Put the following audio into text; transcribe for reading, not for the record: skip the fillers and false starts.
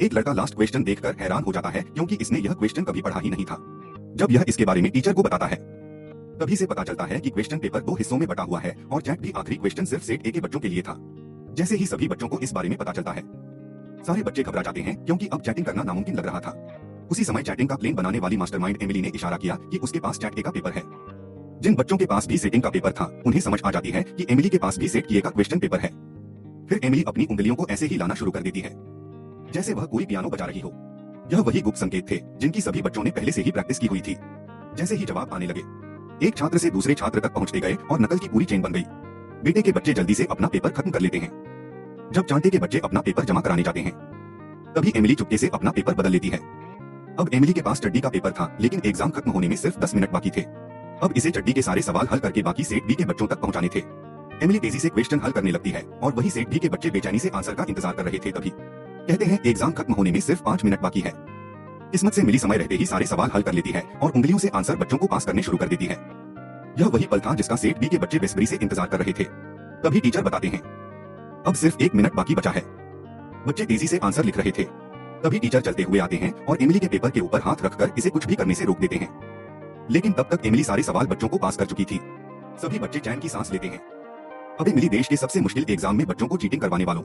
एक लड़का last question देखकर हैरान हो जाता है क्योंकि इसने यह क्वेश्चन कभी पढ़ा ही नहीं था। जब यह इसके बारे में टीचर को बताता है तभी से पता चलता है कि क्वेश्चन पेपर 2 हिस्सों में बटा हुआ है और चैट भी आखिरी क्वेश्चन सिर्फ सेट ए के बच्चों के लिए था। जैसे ही सभी बच्चों को इस बारे में पता चलता है सारे बच्चे घबरा जाते हैं क्योंकि अब चैटिंग करना नामुमकिन लग रहा था। उसी समय चैटिंग का प्लेन बनाने वाली मास्टरमाइंड एमिली ने इशारा किया कि उसके पास चैट ए का पेपर है। जिन बच्चों के पास भी सेटिंग का पेपर था उन्हें समझ आ जाती है कि एमिली के पास भी सेट किए का क्वेश्चन पेपर है। फिर एमिली अपनी उंगलियों को ऐसे ही लाना शुरू कर देती है जैसे वह कोई पियानो बजा रही हो। यह वही गुप्त संकेत थे जिनकी सभी बच्चों ने पहले से ही प्रैक्टिस की हुई थी। जैसे ही जवाब आने लगे एक छात्र से दूसरे छात्र तक पहुंचते गए और नकल की पूरी चेन बन गई। बेटे के बच्चे जल्दी से अपना पेपर खत्म कर लेते हैं। जब चांटे के बच्चे अपना पेपर जमा कराने जाते हैं तभी एमिली चुपके से अपना पेपर बदल लेती है। अब एमिली के पास चड्डी का पेपर था लेकिन एग्जाम खत्म होने में सिर्फ 10 मिनट बाकी थे। अब इसे चड्डी के सारे सवाल हल करके बाकी सेट बी के बच्चों तक पहुंचाने थे। एमिली तेजी से क्वेश्चन हल करने लगती है और वही सेट बी के बच्चे बेचैनी से आंसर का इंतजार कर रहे थे। तभी कहते हैं एग्जाम खत्म होने में सिर्फ 5 मिनट बाकी है। किस्मत से मिली समय रहते ही सारे सवाल हल कर लेती है और उंगलियों से आंसर बच्चों को पास करने शुरू कर देती है। यह वही पल था जिसका सेट बी के बच्चे बेसब्री से इंतजार कर रहे थे। तभी टीचर बताते हैं अब सिर्फ 1 मिनट बाकी बचा है। बच्चे तेजी से आंसर लिख रहे थे। तभी टीचर चलते हुए आते हैं और एमिली के पेपर के ऊपर हाथ रखकर इसे कुछ भी करने से रोक देते हैं। लेकिन तब तक एमिली सारे सवाल बच्चों को पास कर चुकी थी। सभी बच्चे चैन की सांस लेते हैं। अब एमिली देश के सबसे मुश्किल एग्जाम में बच्चों को चीटिंग करवाने वालों